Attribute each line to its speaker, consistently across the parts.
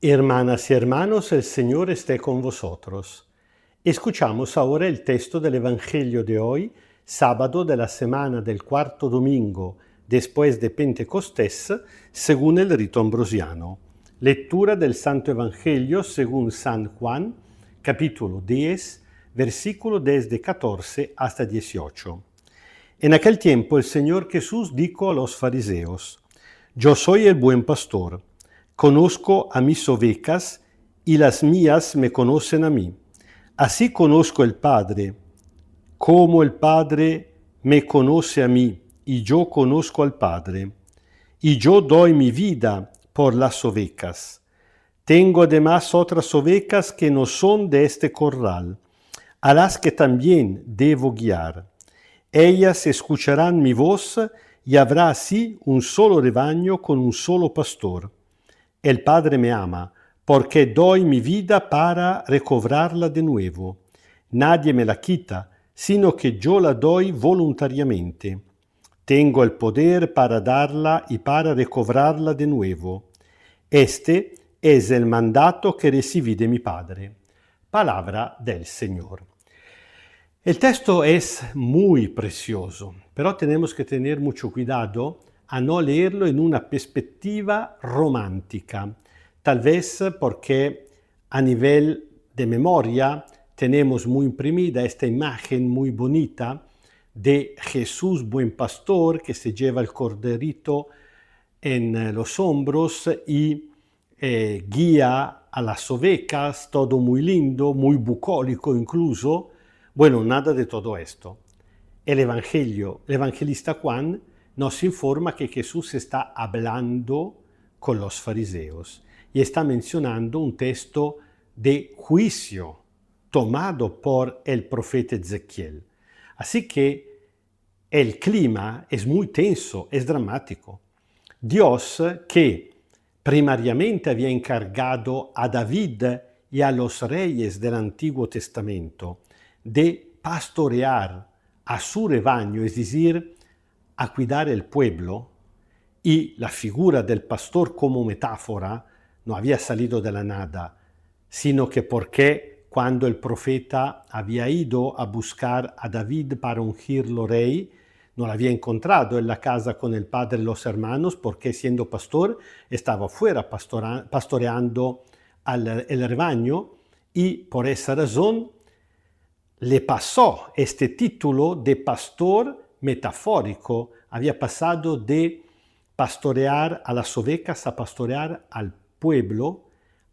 Speaker 1: Hermanas y hermanos, el Señor esté con vosotros. Escuchamos ahora el texto del Evangelio de hoy, sábado de la semana del cuarto domingo después de Pentecostés, según el rito ambrosiano. Lectura del Santo Evangelio según San Juan, capítulo 10, versículo desde 14 hasta 18. En aquel tiempo el Señor Jesús dijo a los fariseos: Yo soy el buen pastor. Conozco a mis ovejas y las mías me conocen a mí. Así conozco el Padre, como el Padre me conoce a mí y yo conozco al Padre. Y yo doy mi vida por las ovejas. Tengo además otras ovejas que no son de este corral, a las que también debo guiar. Ellas escucharán mi voz y habrá así un solo rebaño con un solo pastor. El Padre me ama, porque doy mi vida para recobrarla de nuevo. Nadie me la quita, sino que yo la doy voluntariamente. Tengo el poder para darla y para recobrarla de nuevo. Este es el mandato que recibí de mi Padre. Palabra del Señor. El texto es muy precioso, pero tenemos que tener mucho cuidado a no leerlo en una perspectiva romántica, tal vez porque a nivel de memoria tenemos muy imprimida esta imagen muy bonita de Jesús buen pastor que se lleva el corderito en los hombros y guía a las ovejas, todo muy lindo, muy bucólico incluso. Bueno, nada de todo esto. El evangelista Juan nos informa que Jesús está hablando con los fariseos y está mencionando un texto de juicio tomado por el profeta Ezequiel. Así que el clima es muy tenso, es dramático. Dios, que primariamente había encargado a David y a los reyes del Antiguo Testamento de pastorear a su rebaño, es decir, a cuidar el pueblo, y la figura del pastor como metáfora no había salido de la nada, sino que porque cuando el profeta había ido a buscar a David para ungirlo rey, no lo había encontrado en la casa con el padre y los hermanos, porque siendo pastor estaba fuera pastoreando el rebaño, y por esa razón le pasó este título de pastor metafórico. Había pasado de pastorear a las ovejas a pastorear al pueblo,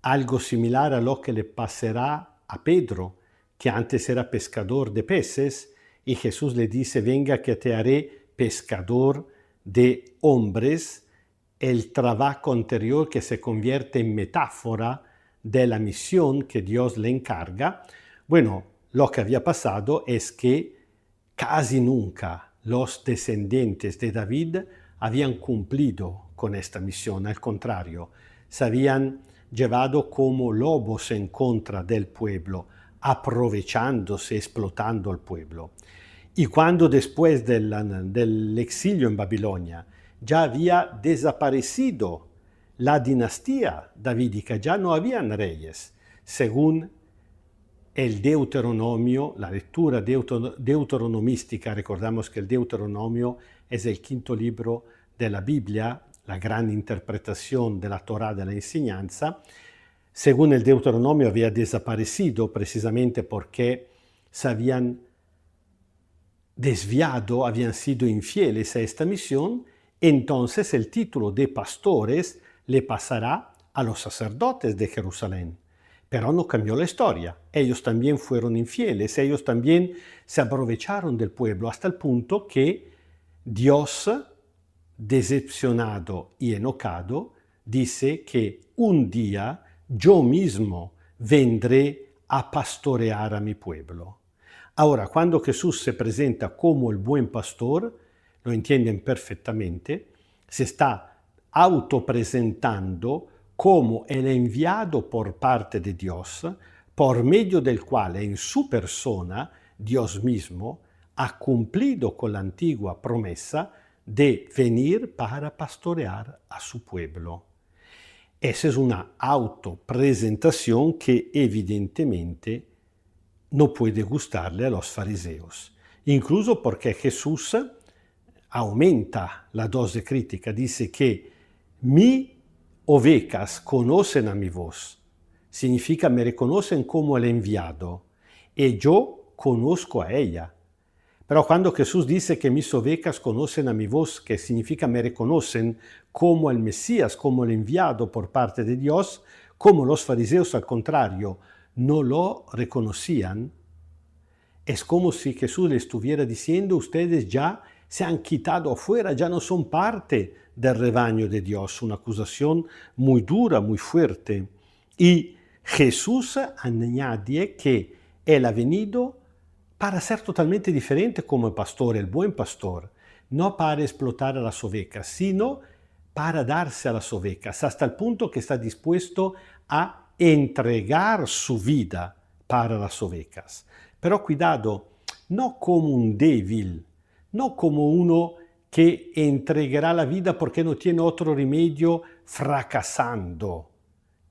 Speaker 1: algo similar a lo que le pasará a Pedro, que antes era pescador de peces, y Jesús le dice: venga que te haré pescador de hombres. El trabajo anterior que se convierte en metáfora de la misión que Dios le encarga. Bueno, lo que había pasado es que casi nunca los descendientes de David habían cumplido con esta misión. Al contrario, se habían llevado como lobos en contra del pueblo, aprovechándose, explotando al pueblo. Y cuando después del exilio en Babilonia ya había desaparecido la dinastía davídica, ya no habían reyes, según el Deuteronomio, la lectura deuteronomística. Recordamos que el Deuteronomio es el quinto libro de la Biblia, la gran interpretación de la Torá, de la enseñanza. Según el Deuteronomio había desaparecido precisamente porque se habían desviado, habían sido infieles a esta misión. Entonces el título de pastores le pasará a los sacerdotes de Jerusalén. Pero no cambió la historia. Ellos también fueron infieles, ellos también se aprovecharon del pueblo, hasta el punto que Dios, decepcionado y enojado, dice que un día yo mismo vendré a pastorear a mi pueblo. Ahora, cuando Jesús se presenta como el buen pastor, lo entienden perfectamente, se está autopresentando como el enviado por parte de Dios, por medio del cual en su persona Dios mismo ha cumplido con la antigua promesa de venir para pastorear a su pueblo. Esa es una autopresentación que evidentemente no puede gustarle a los fariseos, incluso porque Jesús aumenta la dose crítica, dice que mi ovecas conocen a mi voz, significa me reconocen como el enviado y yo conozco a ella. Pero cuando Jesús dice que mis ovecas conocen a mi voz, que significa me reconocen como el Mesías, como el enviado por parte de Dios, como los fariseos al contrario no lo reconocían, es como si Jesús le estuviera diciendo, ustedes ya se han quitado afuera, ya no son parte del rebaño de Dios. Una acusación muy dura, muy fuerte. Y Jesús añade que Él ha venido para ser totalmente diferente como el pastor, el buen pastor, no para explotar a las ovejas, sino para darse a las ovejas, hasta el punto que está dispuesto a entregar su vida para las ovejas. Pero cuidado, no como un débil, no como uno que entregará la vida porque no tiene otro remedio fracasando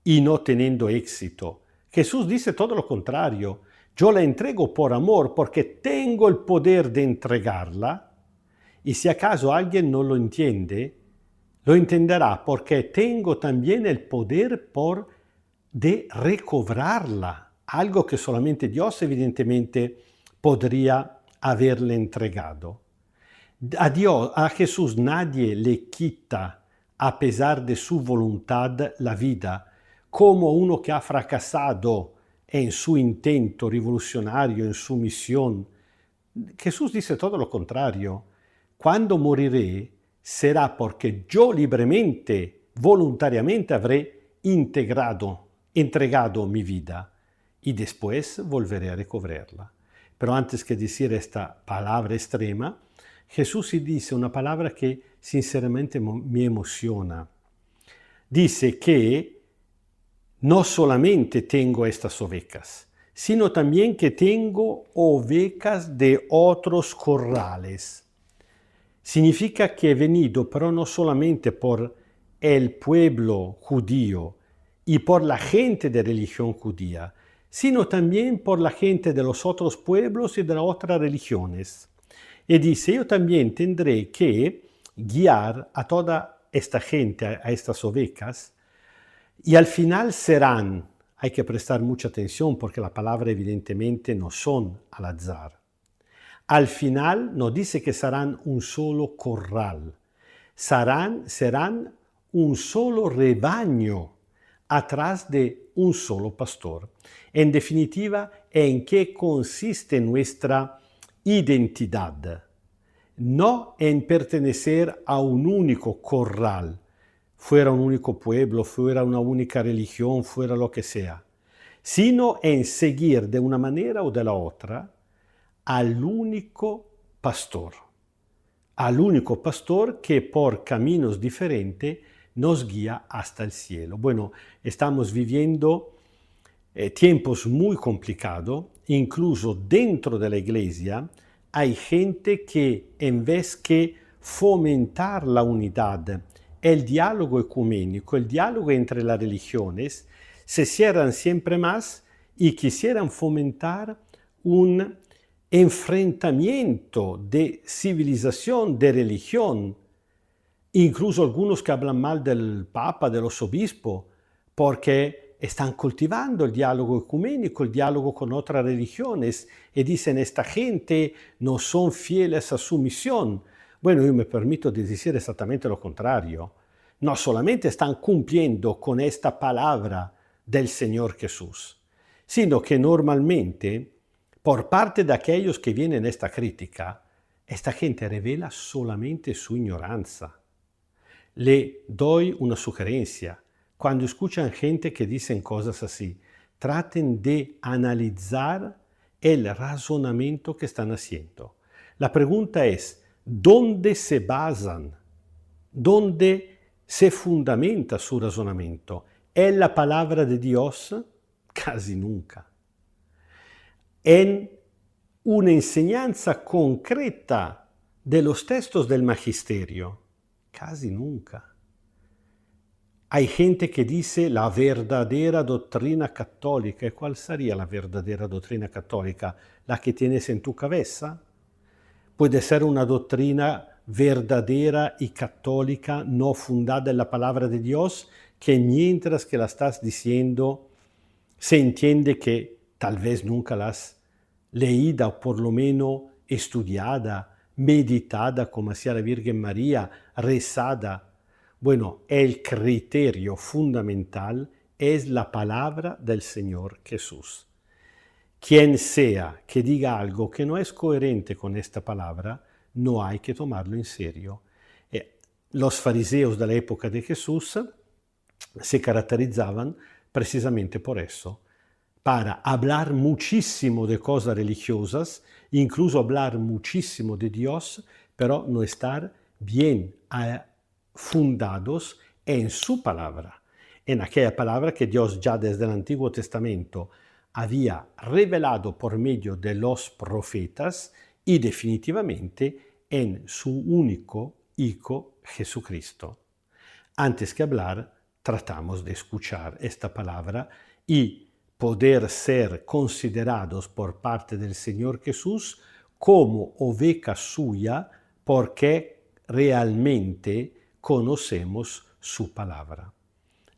Speaker 1: y no teniendo éxito. Jesús dice todo lo contrario. Yo la entrego por amor porque tengo el poder de entregarla y si acaso alguien no lo entiende, lo entenderá porque tengo también el poder de recobrarla, algo que solamente Dios evidentemente podría haberle entregado. A Jesús nadie le quita, a pesar de su voluntad, la vida, como uno que ha fracasado en su intento revolucionario, en su misión. Jesús dice todo lo contrario. Cuando moriré será porque yo libremente, voluntariamente habré entregado mi vida y después volveré a recobrarla. Pero antes que decir esta palabra extrema, Jesús sí dice una palabra que sinceramente me emociona. Dice que no solamente tengo estas ovejas, sino también que tengo ovejas de otros corrales. Significa que he venido, pero no solamente por el pueblo judío y por la gente de religión judía, sino también por la gente de los otros pueblos y de las otras religiones. Y dice, yo también tendré que guiar a toda esta gente, a estas ovejas, y al final serán, hay que prestar mucha atención porque la palabra evidentemente no son al azar. Al final no dice que serán un solo corral, serán un solo rebaño atrás de un solo pastor. En definitiva, ¿en qué consiste nuestra identidad? No en pertenecer a un único corral, fuera un único pueblo, fuera una única religión, fuera lo que sea, sino en seguir de una manera o de la otra al único pastor que por caminos diferentes nos guía hasta el cielo. Bueno, estamos viviendo tiempos muy complicados, incluso dentro de la iglesia hay gente que en vez que fomentar la unidad, el diálogo ecuménico, el diálogo entre las religiones, se cierran siempre más y quisieran fomentar un enfrentamiento de civilización, de religión, incluso algunos que hablan mal del Papa, de los obispos, porque están cultivando el diálogo ecuménico, el diálogo con otras religiones, y dicen, esta gente no son fieles a su misión. Bueno, yo me permito de decir exactamente lo contrario. No solamente están cumpliendo con esta palabra del Señor Jesús, sino que normalmente, por parte de aquellos que vienen esta crítica, esta gente revela solamente su ignorancia. Le doy una sugerencia. Cuando escuchan gente que dicen cosas así, traten de analizar el razonamiento que están haciendo. La pregunta es, ¿dónde se basan? ¿Dónde se fundamenta su razonamiento? ¿En la palabra de Dios? Casi nunca. ¿En una enseñanza concreta de los textos del magisterio? Casi nunca. Hay gente que dice la verdadera doctrina católica. ¿Y cuál sería la verdadera doctrina católica? ¿La que tienes en tu cabeza? Puede ser una doctrina verdadera y católica, no fundada en la palabra de Dios, que mientras que la estás diciendo, se entiende que tal vez nunca la has leída o por lo menos estudiada, meditada como hacía la Virgen María, rezada. Bueno, el criterio fundamental es la palabra del Señor Jesús. Quien sea que diga algo que no es coherente con esta palabra, no hay que tomarlo en serio. Los fariseos de la época de Jesús se caracterizaban precisamente por eso, para hablar muchísimo de cosas religiosas, incluso hablar muchísimo de Dios, pero no estar bien fundados en su palabra, en aquella palabra que Dios ya desde el Antiguo Testamento había revelado por medio de los profetas y definitivamente en su único Hijo Jesucristo. Antes que hablar, tratamos de escuchar esta palabra y poder ser considerados por parte del Señor Jesús como oveja suya porque realmente conocemos su palabra.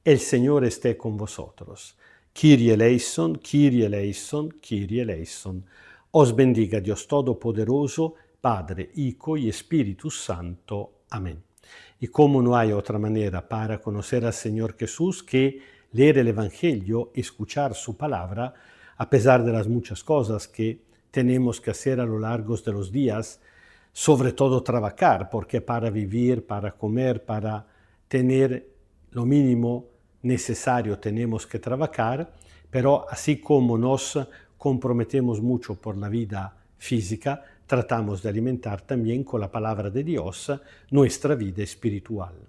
Speaker 1: El Señor esté con vosotros. Kyrie eleison, Kyrie eleison, Kyrie eleison. Os bendiga Dios Todopoderoso, Padre, Hijo y Espíritu Santo. Amén. Y como no hay otra manera para conocer al Señor Jesús que leer el Evangelio, escuchar su palabra, a pesar de las muchas cosas que tenemos que hacer a lo largo de los días, sobre todo trabajar, porque para vivir, para comer, para tener lo mínimo necesario tenemos que trabajar, pero así como nos comprometemos mucho por la vida física, tratamos de alimentar también con la palabra de Dios nuestra vida espiritual.